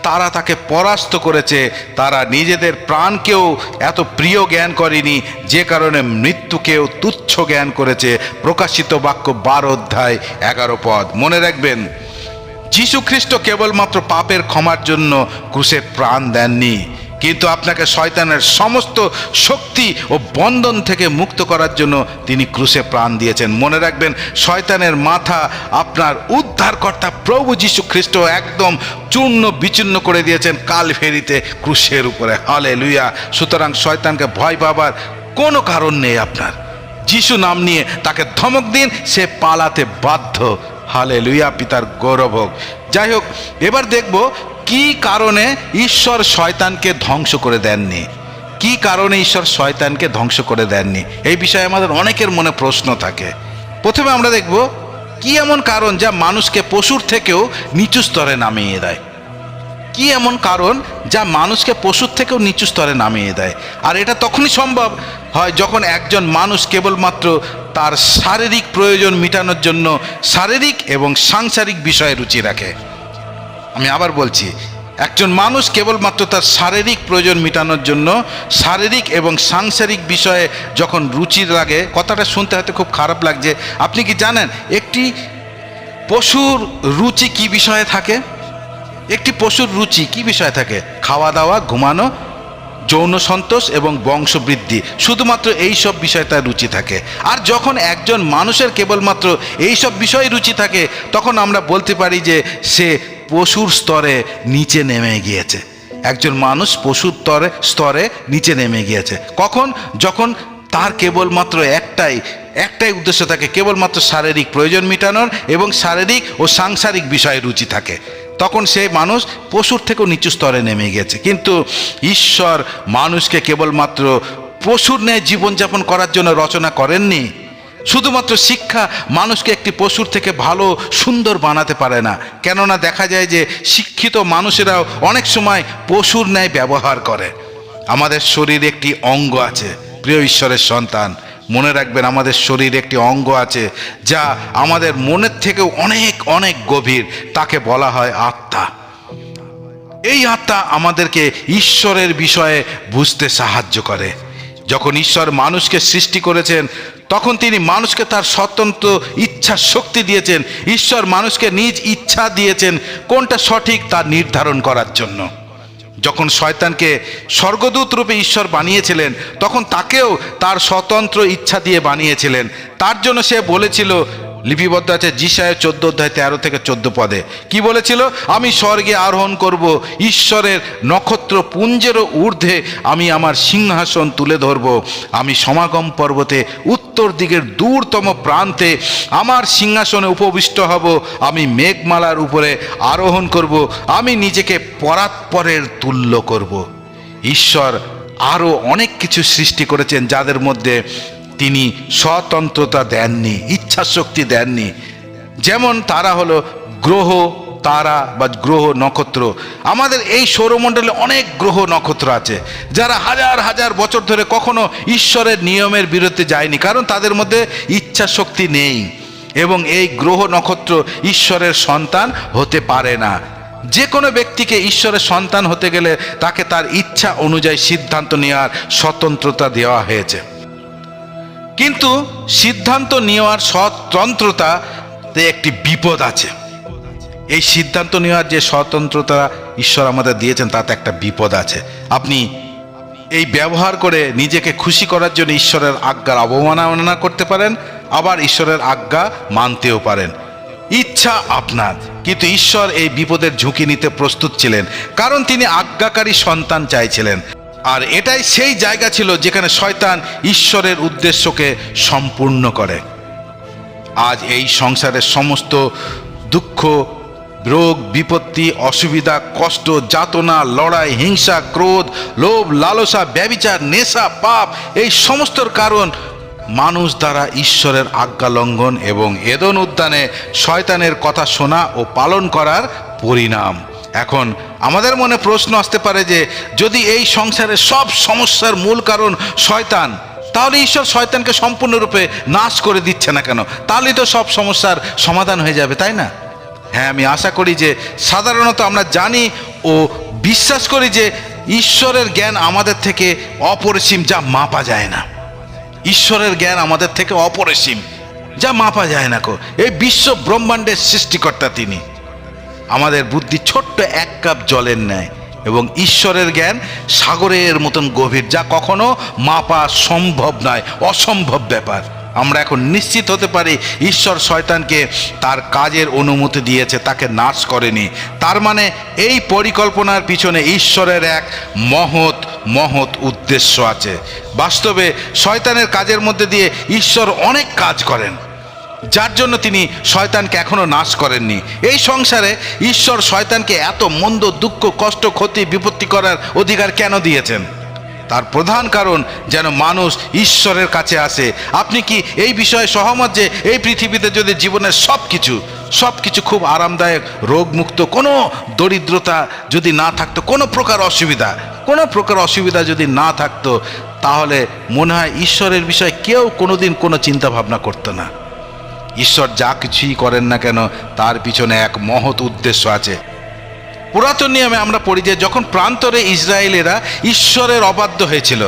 তারা তাকে পরাস্ত করেছে। তারা নিজেদের প্রাণকেও এত প্রিয় জ্ঞান করেনি, যে কারণে মৃত্যুকেও তুচ্ছ জ্ঞান করেছে। প্রকাশিত বাক্য 12:11। মনে রাখবেন, যীশু খ্রিস্ট কেবলমাত্র পাপের ক্ষমার জন্য ক্রুশে প্রাণ দেননি, কিন্তু আপনাকে শয়তানের সমস্ত শক্তি ও বন্ধন থেকে মুক্ত করার জন্য তিনি ক্রুশে প্রাণ দিয়েছেন। মনে রাখবেন, শয়তানের মাথা আপনার উদ্ধারকর্তা প্রভু যীশু খ্রিস্ট একদম চূর্ণ বিচূর্ণ করে দিয়েছেন কালভেরিতে ক্রুশের উপরে। হালেলুয়া। সুতরাং শয়তানকে ভয় পাবার কোনো কারণ নেই আপনার। যিশু নাম নিয়ে তাকে ধমক দিন, সে পালাতে বাধ্য। হালেলুয়া। পিতার গৌরব হোক। যাই হোক, এবার দেখব কি কারণে ঈশ্বর শয়তানকে ধ্বংস করে দেননি। এই বিষয়ে আমাদের অনেকের মনে প্রশ্ন থাকে। প্রথমে আমরা দেখব কি এমন কারণ যা মানুষকে পশুর থেকেও নিচু স্তরে নামিয়ে দেয়। আর এটা তখনই সম্ভব হয় যখন একজন মানুষ কেবলমাত্র তার শারীরিক প্রয়োজন মেটানোর জন্য শারীরিক এবং সাংসারিক বিষয়ে রুচি রাখে। আমি আবার বলছি, একজন মানুষ কেবলমাত্র তার শারীরিক প্রয়োজন মেটানোর জন্য শারীরিক এবং সাংসারিক বিষয়ে যখন রুচি লাগে। কথাটা শুনতে হয়তো খুব খারাপ লাগছে। আপনি কি জানেন একটি পশুর রুচি কি বিষয়ে থাকে? খাওয়া দাওয়া, ঘুমানো, যৌন সন্তোষ এবং বংশবৃদ্ধি, শুধুমাত্র এই সব বিষয়ে তার রুচি থাকে। আর যখন একজন মানুষের কেবলমাত্র এই সব বিষয়ে রুচি থাকে তখন আমরা বলতে পারি যে সে পশুর স্তরে নিচে নেমে গিয়েছে। একজন মানুষ পশুর স্তরে নিচে নেমে গিয়েছে। কখন? যখন তার কেবলমাত্র একটাই উদ্দেশ্য থাকে, কেবলমাত্র শারীরিক প্রয়োজন মেটানোর এবং শারীরিক ও সাংসারিক বিষয়ে রুচি থাকে, তখন সেই মানুষ পশুর থেকেও নিচু স্তরে নেমে গেছে। কিন্তু ঈশ্বর মানুষকে কেবলমাত্র পশুর ন্যায় জীবনযাপন করার জন্য রচনা করেননি। শুধুমাত্র শিক্ষা মানুষকে একটি পশুর থেকে ভালো সুন্দর বানাতে পারে না। কেননা দেখা যায় যে শিক্ষিত মানুষেরাও অনেক সময় পশুর ন্যায় ব্যবহার করে। আমাদের শরীরে একটি অঙ্গ আছে, প্রিয় ঈশ্বরের সন্তান, মনে রাখবেন, আমাদের শরীরে একটি অঙ্গ আছে যা আমাদের মনের থেকেও অনেক অনেক গভীর। তাকে বলা হয় আত্মা। এই আত্মা আমাদেরকে ঈশ্বরের বিষয়ে বুঝতে সাহায্য করে। যখন ঈশ্বর মানুষকে সৃষ্টি করেছেন তখন তিনি মানুষকে তার স্বতন্ত্র ইচ্ছা শক্তি দিয়েছেন। ঈশ্বর মানুষকে নিজ ইচ্ছা দিয়েছেন কোনটা সঠিক তা নির্ধারণ করার জন্য। যখন শয়তানকে স্বর্গদূত রূপে ঈশ্বর বানিয়েছিলেন তখন তাকেও তার স্বতন্ত্র ইচ্ছা দিয়ে বানিয়েছিলেন। তার জন্য সে বলেছিল, লিপিবদ্ধ আছে যিশায়া 14:13-14 পদে, কি বলেছিল? আমি স্বর্গে আরোহণ করব, ঈশ্বরের নক্ষত্র পুঞ্জেরও ঊর্ধ্বে আমি আমার সিংহাসন তুলে ধরব। আমি সমাগম পর্বতে উত্তর দিকের দূরতম প্রান্তে আমার সিংহাসনে উপবিষ্ট হব। আমি মেঘমালার উপরে আরোহণ করব, আমি নিজেকে পরাৎপরের তুল্য করব। ঈশ্বর আরও অনেক কিছু সৃষ্টি করেছেন যাদের মধ্যে তিনি স্বতন্ত্রতা দেননি, ইচ্ছা শক্তি দেননি। যেমন তারা হলো গ্রহ, তারা বা গ্রহ নক্ষত্র। আমাদের এই সৌরমণ্ডলে অনেক গ্রহ নক্ষত্র আছে যারা হাজার হাজার বছর ধরে কখনো ঈশ্বরের নিয়মের বিরুদ্ধে যায়নি, কারণ তাদের মধ্যে ইচ্ছা শক্তি নেই এবং এই গ্রহ নক্ষত্র ঈশ্বরের সন্তান হতে পারে না। যে কোনো ব্যক্তিকে ঈশ্বরের সন্তান হতে গেলে তাকে তার ইচ্ছা অনুযায়ী সিদ্ধান্ত নেওয়ার স্বতন্ত্রতা দেওয়া হয়েছে। কিন্তু সিদ্ধান্ত নেওয়ার স্বতন্ত্রতাতে একটি বিপদ আছে। এই সিদ্ধান্ত নেওয়ার যে স্বতন্ত্রতা ঈশ্বর আমাদের দিয়েছেন তাতে একটা বিপদ আছে। আপনি এই ব্যবহার করে নিজেকে খুশি করার জন্য ঈশ্বরের আজ্ঞার অবমাননা করতে পারেন, আবার ঈশ্বরের আজ্ঞা মানতেও পারেন। ইচ্ছা আপনার, কিন্তু ঈশ্বর এই বিপদের ঝুঁকি নিতে প্রস্তুত ছিলেন, কারণ তিনি আজ্ঞাকারী সন্তান চাইছিলেন। আর এটাই সেই জায়গা ছিল যেখানে শয়তান ঈশ্বরের উদ্দেশ্যকে সম্পূর্ণ করে। আজ এই সংসারের সমস্ত দুঃখ, রোগ, বিপত্তি, অসুবিধা, কষ্ট, যাতনা, লড়াই, হিংসা, ক্রোধ, লোভ, লালসা, ব্যভিচার, নেশা, পাপ, এই সমস্তর কারণ মানুষ দ্বারা ঈশ্বরের আজ্ঞা লঙ্ঘন এবং এদন উদ্যানে শয়তানের কথা শোনা ও পালন করার পরিণাম। এখন আমাদের মনে প্রশ্ন আসতে পারে যে যদি এই সংসারের সব সমস্যার মূল কারণ শয়তান, তাহলে ঈশ্বর শয়তানকে সম্পূর্ণরূপে নাশ করে দিচ্ছে না কেন? তাহলেই তো সব সমস্যার সমাধান হয়ে যাবে, তাই না? হ্যাঁ, আমি আশা করি যে সাধারণত আমরা জানি ও বিশ্বাস করি যে ঈশ্বরের জ্ঞান আমাদের থেকে অপরিসীম, যা মাপা যায় না। ঈশ্বরের জ্ঞান আমাদের থেকে অপরিসীম, যা মাপা যায় না কো। এই বিশ্ব ব্রহ্মাণ্ডের সৃষ্টিকর্তা তিনি। আমাদের বুদ্ধি ছোট্ট এক কাপ জলের ন্যায় এবং ঈশ্বরের জ্ঞান সাগরের মতন গভীর, যা কখনো মাপা সম্ভব নয়, অসম্ভব ব্যাপার। আমরা এখন নিশ্চিত হতে পারি ঈশ্বর শয়তানকে তার কাজের অনুমতি দিয়েছে, তাকে নাশ করেনি। তার মানে এই পরিকল্পনার পিছনে ঈশ্বরের এক মহৎ মহৎ উদ্দেশ্য আছে। বাস্তবে শয়তানের কাজের মধ্যে দিয়ে ঈশ্বর অনেক কাজ করেন, যার জন্য তিনি শয়তানকে এখনো নাশ করেননি। এই সংসারে ঈশ্বর শয়তানকে এত মন্দ, দুঃখ, কষ্ট, ক্ষতি, বিপত্তি করার অধিকার কেন দিয়েছেন? তার প্রধান কারণ যেন মানুষ ঈশ্বরের কাছে আসে। আপনি কি এই বিষয়ে সহমত যে এই পৃথিবীতে যদি জীবনের সব কিছু খুব আরামদায়ক, রোগমুক্ত, কোনো দরিদ্রতা যদি না থাকতো, কোনো প্রকার অসুবিধা যদি না থাকতো, তাহলে মনে হয় ঈশ্বরের বিষয়ে কেউ কোনোদিন কোনো চিন্তা ভাবনা করতো না। ঈশ্বর যা কিছুই করেন না কেন তার পিছনে এক মহৎ উদ্দেশ্য আছে। পুরাতন নিয়মে আমরা পড়ি যে যখন প্রান্তরে ইসরায়েলেরা ঈশ্বরের অবাধ্য হয়েছিল,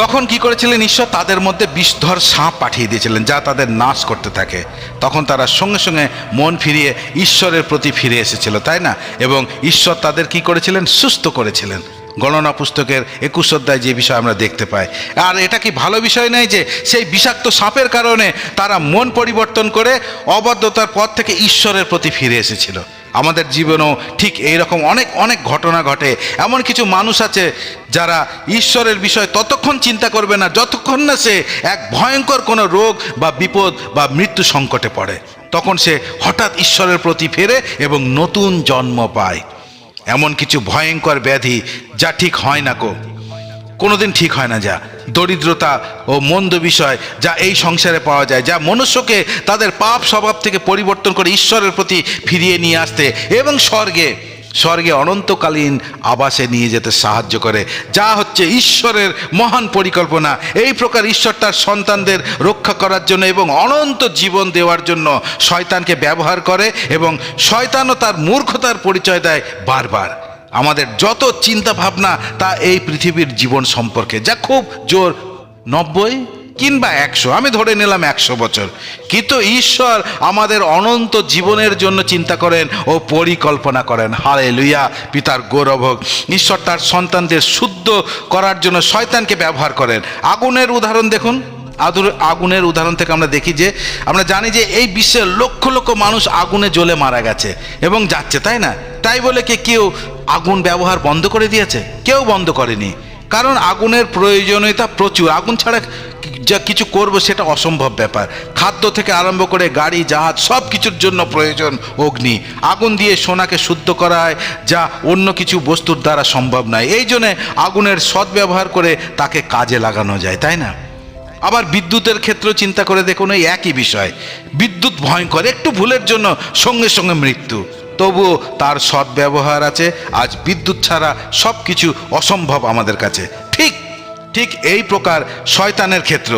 তখন কি করেছিলেন ঈশ্বর? তাদের মধ্যে বিষধর সাপ পাঠিয়ে দিয়েছিলেন, যা তাদের নাশ করতে থাকে। তখন তারা সঙ্গে সঙ্গে মন ফিরিয়ে ঈশ্বরের প্রতি ফিরে এসেছিল, তাই না? এবং ঈশ্বর তাদের কি করেছিলেন? সুস্থ করেছিলেন। গণনা পুস্তকের 21 অধ্যায় যে বিষয় আমরা দেখতে পাই। আর এটা কি ভালো বিষয় নয় যে সেই বিষাক্ত সাপের কারণে তারা মন পরিবর্তন করে অবাধ্যতার পথ থেকে ঈশ্বরের প্রতি ফিরে এসেছিল? আমাদের জীবনেও ঠিক এইরকম অনেক অনেক ঘটনা ঘটে। এমন কিছু মানুষ আছে যারা ঈশ্বরের বিষয় ততক্ষণ চিন্তা করবে না যতক্ষণ না সে এক ভয়ঙ্কর কোনো রোগ বা বিপদ বা মৃত্যু সংকটে পড়ে। তখন সে হঠাৎ ঈশ্বরের প্রতি ফেরে এবং নতুন জন্ম পায়। এমন কিছু ভয়ঙ্কর ব্যাধি যা ঠিক হয় না কোনোদিন ঠিক হয় না, যা দরিদ্রতা ও মন্দ বিষয় যা এই সংসারে পাওয়া যায়, যা মনুষ্যকে তাদের পাপ স্বভাব থেকে পরিবর্তন করে ঈশ্বরের প্রতি ফিরিয়ে নিয়ে আসতে এবং স্বর্গে অনন্তকালীন আবাসে নিয়ে যেতে সাহায্য করে, যা হচ্ছে ঈশ্বরের মহান পরিকল্পনা। এই প্রকার ঈশ্বর তার সন্তানদের রক্ষা করার জন্য এবং অনন্ত জীবন দেওয়ার জন্য শয়তানকে ব্যবহার করে এবং শয়তানও তার মূর্খতার পরিচয় দেয় বারবার। আমাদের যত চিন্তা ভাবনা তা এই পৃথিবীর জীবন সম্পর্কে, যা খুব জোর 90 কিংবা 100, আমি ধরে নিলাম 100 বছর, কিন্তু ঈশ্বর আমাদের অনন্ত জীবনের জন্য চিন্তা করেন ও পরিকল্পনা করেন। হালেলুয়া, পিতার গৌরব হোক। ঈশ্বর তার সন্তানদের শুদ্ধ করার জন্য শয়তানকে ব্যবহার করেন। আগুনের উদাহরণ দেখুন। আগুনের উদাহরণ থেকে আমরা দেখি যে, আমরা জানি যে এই বিশ্বের লক্ষ লক্ষ মানুষ আগুনে জ্বলে মারা গেছে এবং যাচ্ছে, তাই না? তাই বলে কি কেউ আগুন ব্যবহার বন্ধ করে দিয়েছে? কেউ বন্ধ করেনি, কারণ আগুনের প্রয়োজনীয়তা প্রচুর। আগুন ছাড়া যা কিছু করবো সেটা অসম্ভব ব্যাপার। খাদ্য থেকে আরম্ভ করে গাড়ি জাহাজ সব কিছুর জন্য প্রয়োজন অগ্নি। আগুন দিয়ে সোনাকে শুদ্ধ করা হয়, যা অন্য কিছু বস্তুর দ্বারা সম্ভব নয়। এই জন্যে আগুনের সদ্ব্যবহার করে তাকে কাজে লাগানো যায়, তাই না? আবার বিদ্যুতের ক্ষেত্রেও চিন্তা করে দেখুন, এই একই বিষয়। বিদ্যুৎ ভয়ঙ্কর, একটু ভুলের জন্য সঙ্গে সঙ্গে মৃত্যু, তবুও তার সদ্ব্যবহার আছে। আজ বিদ্যুৎ ছাড়া সব কিছু অসম্ভব আমাদের কাছে। ঠিক এই প্রকার শয়তানের ক্ষেত্র।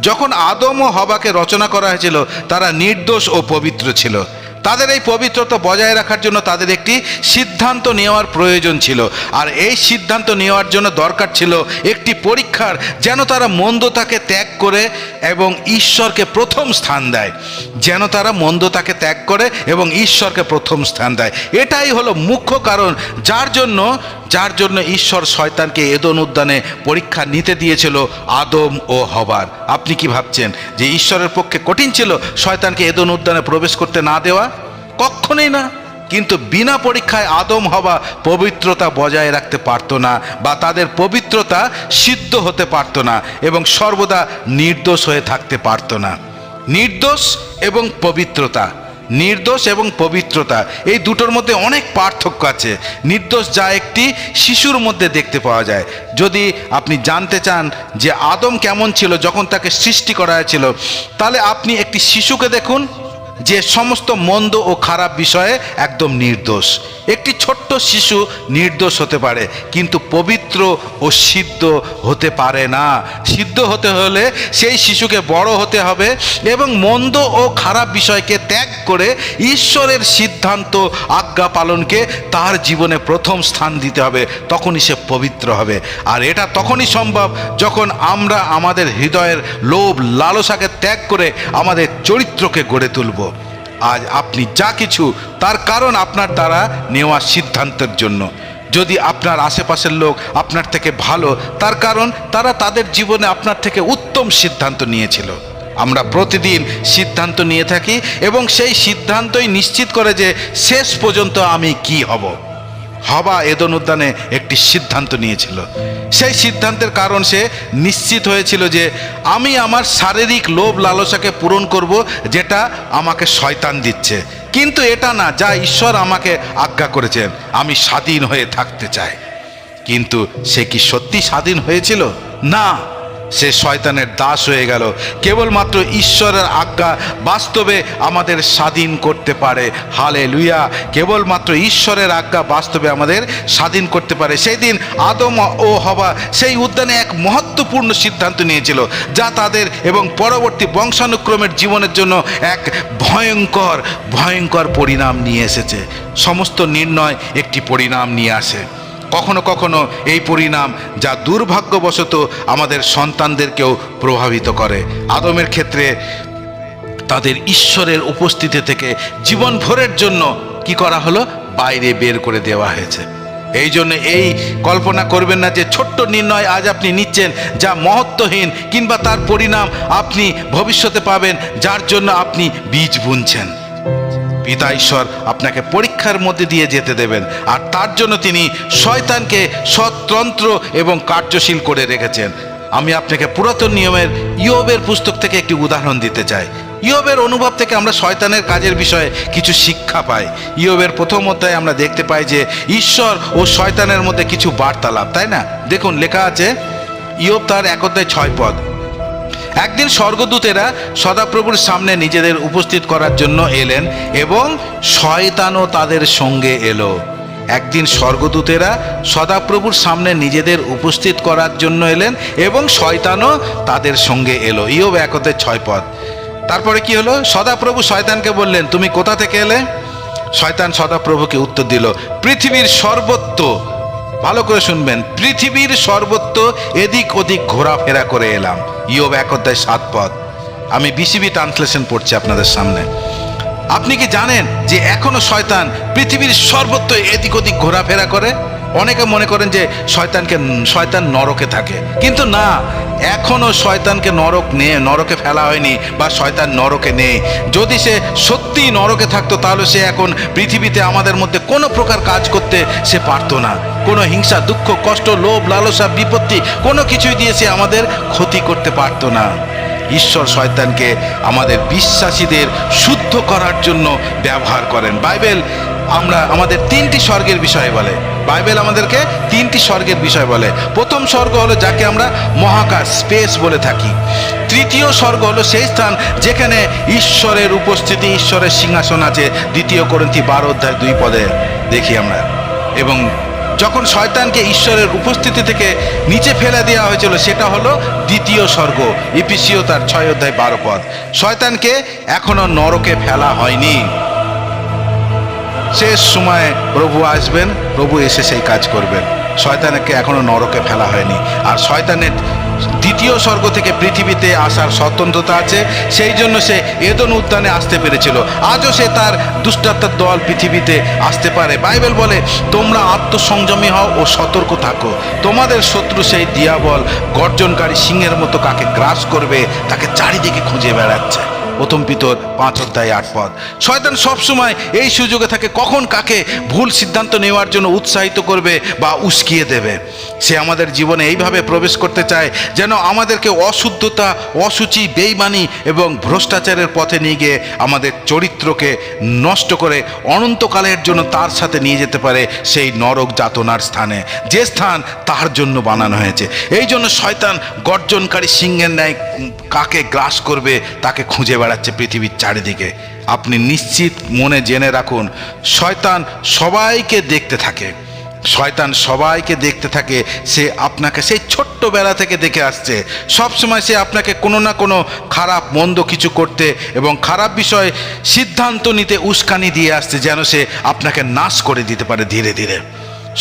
যখন আদম ও হওয়াকে রচনা করা হয়েছিল, তারা নির্দোষ ও পবিত্র ছিল। তাদের এই পবিত্রতা বজায় রাখার জন্য তাদের একটি সিদ্ধান্ত নেওয়ার প্রয়োজন ছিল, আর এই সিদ্ধান্ত নেওয়ার জন্য দরকার ছিল একটি পরীক্ষার, যেন তারা মন্দতাকে ত্যাগ করে এবং ঈশ্বরকে প্রথম স্থান দেয়। যেন তারা মন্দতাকে ত্যাগ করে এবং ঈশ্বরকে প্রথম স্থান দেয়। এটাই হলো মুখ্য কারণ যার জন্য ঈশ্বর শয়তানকে এদন উদ্যানে পরীক্ষা নিতে দিয়েছিল আদম ও হবার। আপনি কি ভাবছেন যে ঈশ্বরের পক্ষে কঠিন ছিল শয়তানকে এদন উদ্যানে প্রবেশ করতে না দেওয়া? কখনোই না। কিন্তু বিনা পরীক্ষায় আদম হওয়া পবিত্রতা বজায় রাখতে পারত না, বা তাদের পবিত্রতা সিদ্ধ হতে পারত না, এবং সর্বদা নির্দোষ হয়ে থাকতে পারত না। নির্দোষ এবং পবিত্রতা, নির্দোষ এবং পবিত্রতা, এই দুটোর মধ্যে অনেক পার্থক্য আছে। নির্দোষ যা একটি শিশুর মধ্যে দেখতে পাওয়া যায়। যদি আপনি জানতে চান যে আদম কেমন ছিল যখন তাকে সৃষ্টি করা হয়েছিল, তাহলে আপনি একটি শিশুকে দেখুন যে সমস্ত মন্দ ও খারাপ বিষয়ে একদম নির্দোষ। একটি ছোট্ট শিশু নির্দোষ হতে পারে, কিন্তু পবিত্র ও সিদ্ধ হতে পারে না। সিদ্ধ হতে হলে সেই শিশুকে বড় হতে হবে এবং মন্দ ও খারাপ বিষয়কে ত্যাগ করে ঈশ্বরের সিদ্ধান্ত আজ্ঞা পালনকে তার জীবনে প্রথম স্থান দিতে হবে। তখনই সে পবিত্র হবে। আর এটা তখনই সম্ভব যখন আমরা আমাদের হৃদয়ের লোভ লালসাকে ত্যাগ করে আমাদের চরিত্রকে গড়ে তুলব। আজ আপনি যা কিছু, তার কারণ আপনার দ্বারা নেওয়া সিদ্ধান্তের জন্য। যদি আপনার আশেপাশের লোক আপনার থেকে ভালো, তার কারণ তারা তাদের জীবনে আপনার থেকে উত্তম সিদ্ধান্ত নিয়েছিল। আমরা প্রতিদিন সিদ্ধান্ত নিয়ে থাকি এবং সেই সিদ্ধান্তই নিশ্চিত করে যে শেষ পর্যন্ত আমি কি হব। হওয়া এদন উদ্যানে একটি সিদ্ধান্ত নিয়েছিল। সেই সিদ্ধান্তের কারণ সে নিশ্চিত হয়েছিল যে আমি আমার শারীরিক লোভ লালসাকে পূরণ করব, যেটা আমাকে শয়তান দিচ্ছে, কিন্তু এটা না যা ঈশ্বর আমাকে আজ্ঞা করেছেন। আমি স্বাধীন হয়ে থাকতে চাই। কিন্তু সে কি সত্যি স্বাধীন হয়েছিল? না, সে শয়তানের দাস হয়ে গেল। কেবলমাত্র ঈশ্বরের আজ্ঞা বাস্তবে আমাদের স্বাধীন করতে পারে। হালেলুয়া! কেবলমাত্র ঈশ্বরের আজ্ঞা বাস্তবে আমাদের স্বাধীন করতে পারে। সেই দিন আদম ও হওয়া সেই উদ্যানে এক মহত্বপূর্ণ সিদ্ধান্ত নিয়েছিল, যা তাদের এবং পরবর্তী বংশানুক্রমের জীবনের জন্য এক ভয়ঙ্কর ভয়ঙ্কর পরিণাম নিয়ে এসেছে। সমস্ত নির্ণয় একটি পরিণাম নিয়ে আসে। কখনো কখনো এই পরিণাম, যা দুর্ভাগ্যবশত আমাদের সন্তানদেরকেও প্রভাবিত করে। আদমের ক্ষেত্রে তাদের ঈশ্বরের উপস্থিতি থেকে জীবন ভরের জন্য কি করা হলো? বাইরে বের করে দেওয়া হয়েছে। এই জন্য এই কল্পনা করবেন না যে ছোট্ট নির্ণয় আজ আপনি নিচ্ছেন যা মহত্বহীন, কিংবা তার পরিণাম আপনি ভবিষ্যতে পাবেন, যার জন্য আপনি বীজ বুনছেন। পিতা ঈশ্বর আপনাকে পরীক্ষার মধ্যে দিয়ে যেতে দেবেন, আর তার জন্য তিনি শয়তানকে স্বতন্ত্র এবং কার্যশীল করে রেখেছেন। আমি আপনাকে পুরাতন নিয়মের ইয়োবের পুস্তক থেকে একটি উদাহরণ দিতে চাই। ইয়োবের অনুভব থেকে আমরা শয়তানের কাজের বিষয়ে কিছু শিক্ষা পাই। ইয়োবের প্রথম অধ্যায়ে আমরা দেখতে পাই যে ঈশ্বর ও শয়তানের মধ্যে কিছু বার্তালাপ, তাই না? দেখুন, লেখা আছে ইয়োব তার 1 অধ্যায় 6 পদ। একদিন স্বর্গদূতেরা সদাপ্রভুর সামনে নিজেদের উপস্থিত করার জন্য এলেন এবং শয়তানও তাদের সঙ্গে এলো। একদিন স্বর্গদূতেরা সদাপ্রভুর সামনে নিজেদের উপস্থিত করার জন্য এলেন এবং শয়তানও তাদের সঙ্গে এলো। ইয়োব 1 অধ্যায় 6 পদ। তারপরে কি হলো? সদাপ্রভু শয়তানকে বললেন, তুমি কোথা থেকে এলে? শয়তান সদাপ্রভুকে উত্তর দিল, পৃথিবীর সর্বত্র, ভালো করে শুনবেন, পৃথিবীর সর্বত্র এদিক ওদিক ঘোরাফেরা করে এলাম। ইয়োব 1:7। আমি বিসিবি ট্রান্সলেশন পড়ছি আপনাদের সামনে। আপনি কি জানেন যে এখনো শয়তান পৃথিবীর সর্বত্র এদিক ওদিক ঘোরাফেরা করে? অনেকে মনে করেন যে শয়তান নরকে থাকে, কিন্তু না, এখনো শয়তানকে নরকে ফেলা হয়নি, বা শয়তান নরকে নেই। যদি সে সত্যিই নরকে থাকতো তাহলে সে এখন পৃথিবীতে আমাদের মধ্যে কোনো প্রকার কাজ করতে সে পারতো না। কোনো হিংসা, দুঃখ, কষ্ট, লোভ, লালসা, বিপত্তি কোনো কিছুই দিয়ে সে আমাদের ক্ষতি করতে পারতো না। ঈশ্বর শয়তানকে আমাদের বিশ্বাসীদের শুদ্ধ করার জন্য ব্যবহার করেন। বাইবেল আমাদের 3টি স্বর্গের বিষয় বলে। বাইবেল আমাদেরকে 3টি স্বর্গের বিষয় বলে। প্রথম স্বর্গ হলো যাকে আমরা মহাকাশ, স্পেস বলে থাকি। তৃতীয় স্বর্গ হলো সেই স্থান যেখানে ঈশ্বরের উপস্থিতি, ঈশ্বরের সিংহাসন আছে। 2 কোরিন্থী 12:2 দেখি আমরা। এবং যখন শয়তানকে ঈশ্বরের উপস্থিতি থেকে নিচে ফেলে দেওয়া হয়েছিল সেটা হলো 2য় স্বর্গ, ইফিসীয় তার 6:12। শয়তানকে এখনো নরকে ফেলা হয়নি। শেষ সময়ে প্রভু আসবেন, প্রভু এসে সেই কাজ করবেন। শয়তানকে এখনো নরকে ফেলা হয়নি। আর শয়তানের 2য় স্বর্গ থেকে পৃথিবীতে আসার স্বতন্ত্রতা আছে, সেই জন্য সে এদন উদ্যানে আসতে পেরেছিল। আজও সে তার দুষ্টাত্মার দল পৃথিবীতে আসতে পারে। বাইবেল বলে, তোমরা আত্মসংযমী হও ও সতর্ক থাকো, তোমাদের শত্রু সেই দিয়াবল গর্জনকারী সিংহের মতো কাকে গ্রাস করবে তাকে চারিদিকে খুঁজে বেড়াচ্ছে। প্রথম পিতর 5:8। শয়তান সবসময় এই সুযোগে থাকে কখন কাকে ভুল সিদ্ধান্ত নেওয়ার জন্য উৎসাহিত করবে বা উস্কিয়ে দেবে। সে আমাদের জীবনে এইভাবে প্রবেশ করতে চায় যেন আমাদেরকে অশুদ্ধতা, অসুচি, বেইমানি এবং ভ্রষ্টাচারের পথে নিয়ে গিয়ে আমাদের চরিত্রকে নষ্ট করে অনন্তকালের জন্য তার সাথে নিয়ে যেতে পারে সেই নরক যাতনার স্থানে, যে স্থান তার জন্য বানানো হয়েছে। এই জন্য শয়তান গর্জনকারী সিংহের ন্যায় কাকে গ্রাস করবে তাকে খুঁজে বেড়াচ্ছে পৃথিবীর চারিদিকে। আপনি নিশ্চিত মনে জেনে রাখুন, শয়তান সবাইকে দেখতে থাকে। শয়তান সবাইকে দেখতে থাকে। সে আপনাকে সেই ছোট্টবেলা থেকে দেখে আসছে। সবসময় সে আপনাকে কোনো না কোনো খারাপ মন্দ কিছু করতে এবং খারাপ বিষয়ে সিদ্ধান্ত নিতে উস্কানি দিয়ে আসছে, যেন সে আপনাকে নাশ করে দিতে পারে ধীরে ধীরে।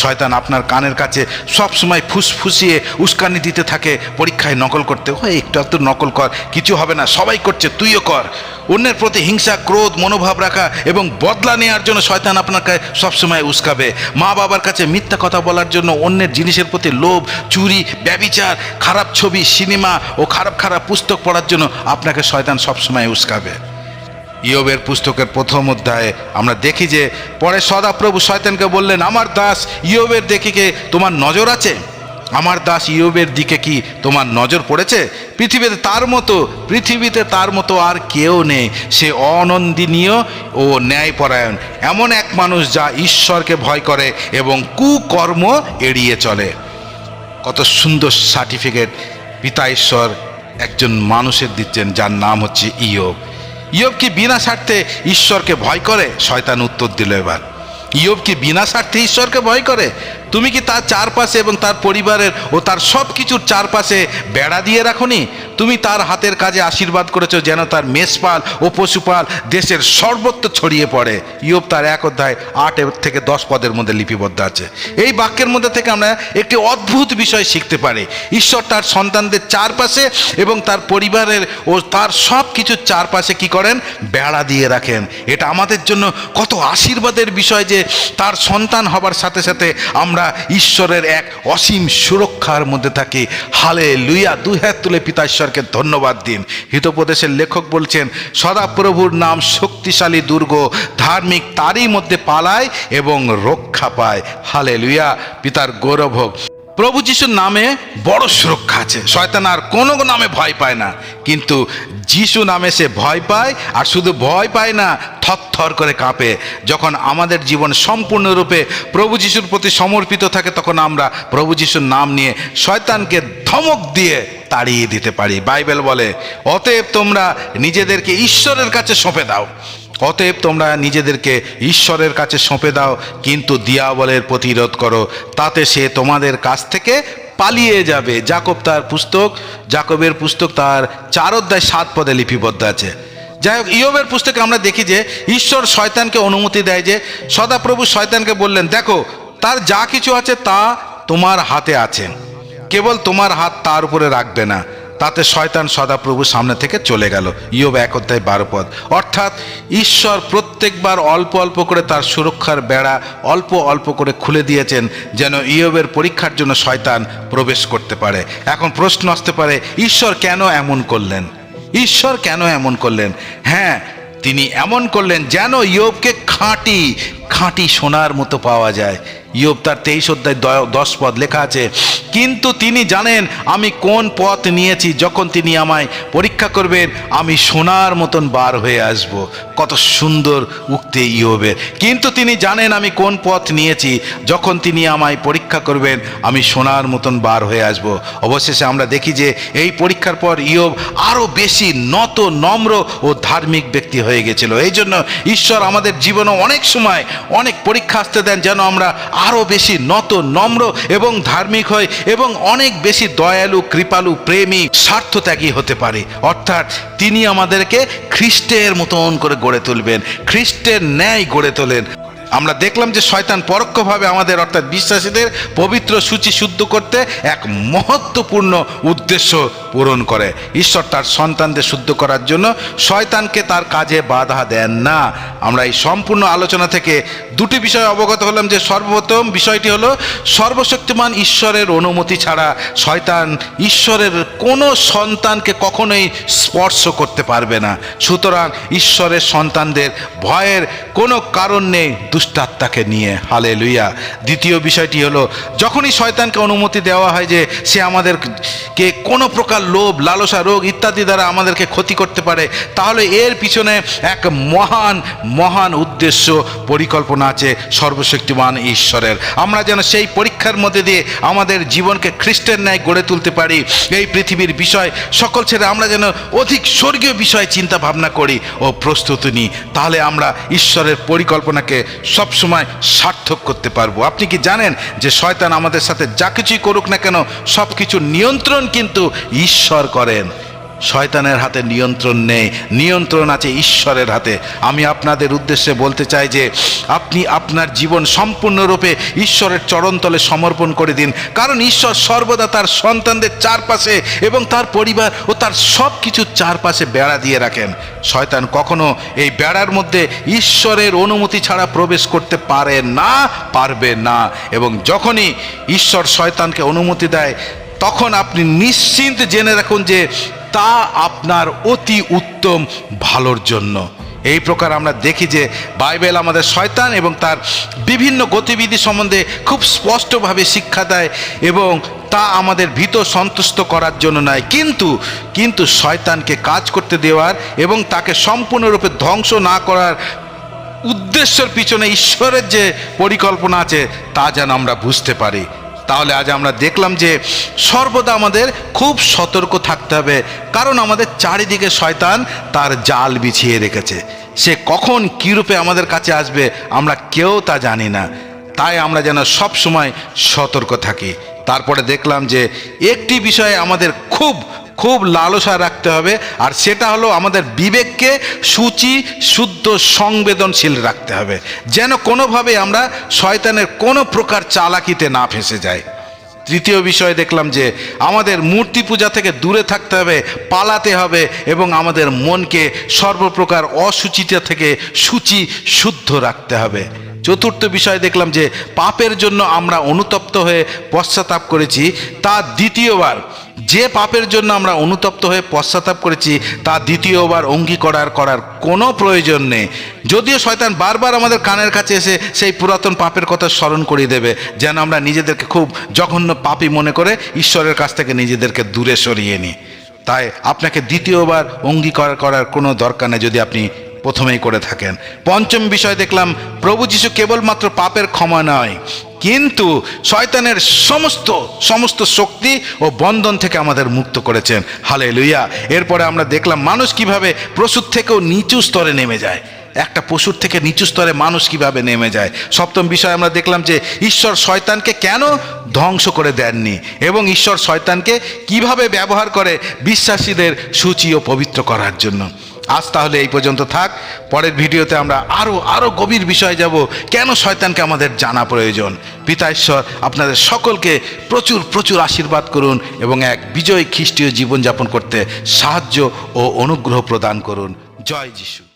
শয়তান আপনার কানের কাছে সবসময় ফুসফুসিয়ে উস্কানি দিতে থাকে, পরীক্ষায় নকল করতে, হয় একটু নকল কর, কিছু হবে না, সবাই করছে তুইও কর। অন্যের প্রতি হিংসা, ক্রোধ, মনোভাব রাখা এবং বদলা নেওয়ার জন্য শয়তান আপনাকে সবসময় উস্কাবে। মা বাবার কাছে মিথ্যা কথা বলার জন্য, অন্যের জিনিসের প্রতি লোভ, চুরি, ব্যভিচার, খারাপ ছবি, সিনেমা ও খারাপ খারাপ পুস্তক পড়ার জন্য আপনাকে শয়তান সবসময় উস্কাবে। ইয়োবের পুস্তকের 1ম অধ্যায়ে আমরা দেখি যে পরে সদাপ্রভু শয়তানকে বললেন, আমার দাস ইয়োবের দিকে কি তোমার নজর আছে? আমার দাস ইয়োবের দিকে কি তোমার নজর পড়েছে? পৃথিবীতে তার মতো আর কেউ নেই। সে অনন্দিনীয় ও ন্যায়পরায়ণ, এমন এক মানুষ যা ঈশ্বরকে ভয় করে এবং কুকর্ম এড়িয়ে চলে। কত সুন্দর সার্টিফিকেট পিতা ঈশ্বর একজন মানুষের দিচ্ছেন, যার নাম হচ্ছে ইয়োব। ইয়োব কি বিনা স্বার্থে ঈশ্বরকে ভয় করে? শয়তান উত্তর দিল এবার, ইয়োব কি বিনা স্বার্থে ঈশ্বরকে ভয় করে? তুমি কি তার চারপাশে এবং তার পরিবারের ও তার সব কিছুর চারপাশে বেড়া দিয়ে রাখোনি? তুমি তার হাতের কাজে আশীর্বাদ করেছো যেন তার মেষপাল ও পশুপাল দেশের সর্বত্র ছড়িয়ে পড়ে। ইয়োব তার 1:8-10 মধ্যে লিপিবদ্ধ আছে। এই বাক্যের মধ্যে থেকে আমরা একটি অদ্ভুত বিষয় শিখতে পারি। ঈশ্বর তার সন্তানদের চারপাশে এবং তার পরিবারের ও তার সব কিছুর চারপাশে কি করেন? বেড়া দিয়ে রাখেন। এটা আমাদের জন্য কত আশীর্বাদের বিষয় যে তার সন্তান হবার সাথে সাথে আমরা ঈশ্বরের এক অসীম সুরক্ষার মধ্যে থাকি। হালেলুয়া! 2 হাত তুলে পিতা ঈশ্বরকে ধন্যবাদ দিন। হিতোপদেশের লেখক বলছেন, সদাপ্রভুর নাম শক্তিশালী দুর্গ, ধার্মিক তারই মধ্যে পালায় এবং রক্ষা পায়। হালেলুয়া! পিতার গৌরব হোক। প্রভু যিশুর নামে বড় সুরক্ষা আছে। শয়তান আর কোনো নামে ভয় পায় না, কিন্তু যিশু নামে সে ভয় পায়। আর শুধু ভয় পায় না, থরথর করে কাঁপে। যখন আমাদের জীবন সম্পূর্ণরূপে প্রভু যিশুর প্রতি সমর্পিত থাকে, তখন আমরা প্রভু যিশুর নাম নিয়ে শয়তানকে ধমক দিয়ে তাড়িয়ে দিতে পারি। বাইবেল বলে, অতএব তোমরা নিজেদেরকে ঈশ্বরের কাছে সঁপে দাও। অতএব তোমরা নিজেদেরকে ঈশ্বরের কাছে সঁপে দাও, কিন্তু দিয়াবলের প্রতিরোধ করো, তাতে সে তোমাদের কাছ থেকে পালিয়ে যাবে। জাকবের পুস্তক তার 4:7 লিপিবদ্ধ আছে। যাই হোক, ইয়োবের পুস্তকে আমরা দেখি যে ঈশ্বর শয়তানকে অনুমতি দেয়, যে সদাপ্রভু শয়তানকে বললেন, দেখো তার যা কিছু আছে তা তোমার হাতে আছে, কেবল তোমার হাত তার উপরে রাখবে না। তাতে শয়তান সদাপ্রভুর সামনে থেকে চলে গেল। ইয়োব 1:12। অর্থাৎ ঈশ্বর প্রত্যেকবার অল্প অল্প করে তার সুরক্ষার বেড়া অল্প অল্প করে খুলে দিয়েছেন, যেন ইয়োবের পরীক্ষার জন্য শয়তান প্রবেশ করতে পারে। এখন প্রশ্ন আসতে পারে, ঈশ্বর কেন এমন করলেন? ঈশ্বর কেন এমন করলেন? হ্যাঁ, তিনি এমন করলেন যেন ইয়োবকে খাঁটি খাঁটি সোনার মতো পাওয়া যায়। ইয়োব তার 23:10 লেখা আছে, কিন্তু তিনি জানেন আমি কোন পথ নিয়েছি, যখন তিনি আমায় পরীক্ষা করবেন আমি সোনার মতন বার হয়ে আসব। কত সুন্দর উক্তি ইয়োবের। কিন্তু তিনি জানেন আমি কোন পথ নিয়েছি, যখন তিনি আমায় পরীক্ষা করবেন আমি সোনার মতন বার হয়ে আসব। অবশেষে আমরা দেখি যে এই পরীক্ষার পর ইয়োব আরও বেশি নত, নম্র ও ধার্মিক ব্যক্তি হয়ে গেছিল। এই জন্য ঈশ্বর আমাদের জীবনে অনেক সময় অনেক পরীক্ষা আসতে দেন, যেন আমরা আরও বেশি নত, নম্র এবং ধার্মিক হই এবং অনেক বেশি দয়ালু, কৃপালু, প্রেমী, স্বার্থত্যাগী হতে পারি। অর্থাৎ তিনি আমাদেরকে খ্রিস্টের মতন করে গড়ে তুলবেন, খ্রিস্টের ন্যায় গড়ে তোলেন। আমরা দেখলাম যে শয়তান পরোক্ষভাবে আমাদের অর্থাৎ বিশ্বাসীদের পবিত্র, সূচি, শুদ্ধ করতে এক মহত্বপূর্ণ উদ্দেশ্য পূরণ করে। ঈশ্বর তার সন্তানদের শুদ্ধ করার জন্য শয়তানকে তার কাজে বাধা দেন না। আমরা এই সম্পূর্ণ আলোচনা থেকে দুটি বিষয় অবগত হলাম, যে সর্বপ্রথম বিষয়টি হলো সর্বশক্তিমান ঈশ্বরের অনুমতি ছাড়া শয়তান ঈশ্বরের কোনো সন্তানকে কখনোই স্পর্শ করতে পারবে না। সুতরাং ঈশ্বরের সন্তানদের ভয়ের কোনো কারণ নেই দুষ্টাত্মাকে নিয়ে। হালেলুয়া। দ্বিতীয় বিষয়টি হলো, যখনই শয়তানকে অনুমতি দেওয়া হয় যে সে আমাদেরকে কোনো প্রকার লোভ, লালসা, রোগ ইত্যাদি দ্বারা আমাদেরকে ক্ষতি করতে পারে, তাহলে এর পিছনে এক মহান মহান উদ্দেশ্য, পরিকল্পনা আছে সর্বশক্তিমান ঈশ্বরের। আমরা যেন সেই পরীক্ষার মধ্যে দিয়ে আমাদের জীবনকে খ্রিস্টের ন্যায় গড়ে তুলতে পারি। এই পৃথিবীর বিষয় সকল ছেড়ে আমরা যেন অধিক স্বর্গীয় বিষয়ে চিন্তা ভাবনা করি ও প্রস্তুতি নিই। তাহলে আমরা ঈশ্বরের পরিকল্পনাকে সবসময় সার্থক করতে পারবো। আপনি কি জানেন যে শয়তান আমাদের সাথে যা কিছুই করুক না কেন, সব কিছু নিয়ন্ত্রণ কিন্তু ঈশ্বর করেন। শয়তানের হাতে নিয়ন্ত্রণ নেই, নিয়ন্ত্রণ আছে ঈশ্বরের হাতে। আমি আপনাদের উদ্দেশ্যে বলতে চাই যে আপনি আপনার জীবন সম্পূর্ণরূপে ঈশ্বরের চরণতলে সমর্পণ করে দিন, কারণ ঈশ্বর সর্বদা তার সন্তানদের চারপাশে এবং তার পরিবার ও তার সব কিছুর চারপাশে বেড়া দিয়ে রাখেন। শয়তান কখনো এই বেড়ার মধ্যে ঈশ্বরের অনুমতি ছাড়া প্রবেশ করতে পারে না, পারবে না। এবং যখনই ঈশ্বর শয়তানকে অনুমতি দেয়, তখন আপনি নিশ্চিন্ত জেনে রাখুন যে তা আপনার অতি উত্তম ভালোর জন্য। এই প্রকার আমরা দেখি যে বাইবেল আমাদের শয়তান এবং তার বিভিন্ন গতিবিধি সম্বন্ধে খুব স্পষ্টভাবে শিক্ষা দেয়, এবং তা আমাদের ভীত সন্তুষ্ট করার জন্য নয়, কিন্তু শয়তানকে কাজ করতে দেওয়ার এবং তাকে সম্পূর্ণরূপে ধ্বংস না করার উদ্দেশ্যের পিছনে ঈশ্বরের যে পরিকল্পনা আছে তা যেন আমরা বুঝতে পারি। তাহলে আজ আমরা দেখলাম যে সর্বদা আমাদের খুব সতর্ক থাকতে হবে, কারণ আমাদের চারিদিকে শয়তান তার জাল বিছিয়ে রেখেছে। সে কখন কী রূপে আমাদের কাছে আসবে আমরা কেউ তা জানি না। তাই আমরা যেন সব সময় সতর্ক থাকি। তারপরে দেখলাম যে একটি বিষয়ে আমাদের খুব খুব লালসা রাখতে হবে, আর সেটা হলো আমাদের বিবেককে সূচি, শুদ্ধ, সংবেদনশীল রাখতে হবে, যেন কোনোভাবে আমরা শয়তানের কোনো প্রকার চালাকিতে না ফেঁসে যাই। তৃতীয় বিষয় দেখলাম যে আমাদের মূর্তি পূজা থেকে দূরে থাকতে হবে, পালাতে হবে, এবং আমাদের মনকে সর্বপ্রকার অসুচিতা থেকে সূচি, শুদ্ধ রাখতে হবে। চতুর্থ বিষয় দেখলাম যে পাপের জন্য আমরা অনুতপ্ত হয়ে পশ্চাতাপ করেছি, তা দ্বিতীয়বার, যে পাপের জন্য আমরা অনুতপ্ত হয়ে পশ্চাতাপ করেছি তা দ্বিতীয়বার অঙ্গীকার করার কোনো প্রয়োজন নেই। যদিও শয়তান বারবার আমাদের কানের কাছে এসে সেই পুরাতন পাপের কথা স্মরণ করিয়ে দেবে, যেন আমরা নিজেদেরকে খুব জঘন্য পাপী মনে করে ঈশ্বরের কাছ থেকে নিজেদেরকে দূরে সরিয়ে নিই। তাই আপনাকে দ্বিতীয়বার অঙ্গীকার করার কোনো দরকার নেই যদি আপনি প্রথমেই করে থাকেন। পঞ্চম বিষয় দেখলাম প্রভু যীশু কেবলমাত্র পাপের ক্ষমা নয়, কিন্তু শয়তানের সমস্ত শক্তি ও বন্ধন থেকে আমাদের মুক্ত করেছেন। হালেলুয়া। এরপরে আমরা দেখলাম মানুষ কিভাবে পশুর থেকেও নিচু স্তরে নেমে যায়। একটা পশুর থেকে নিচু স্তরে মানুষ কিভাবে নেমে যায়। সপ্তম বিষয় আমরা দেখলাম যে ঈশ্বর শয়তানকে কেন ধ্বংস করে দেননি, এবং ঈশ্বর শয়তানকে কিভাবে ব্যবহার করে বিশ্বাসীদের সূচি ও পবিত্র করার জন্য। আজ তাহলে এই পর্যন্ত থাক। পরের ভিডিওতে আমরা আরো গভীর বিষয়ে যাব, কেন শয়তানকে আমাদের জানা প্রয়োজন। পিতা ঈশ্বর আপনাদের সকলকে প্রচুর প্রচুর আশীর্বাদ করুন এবং এক বিজয়ী খ্রিস্টীয় জীবনযাপন করতে সাহায্য ও অনুগ্রহ প্রদান করুন। জয় যিশু।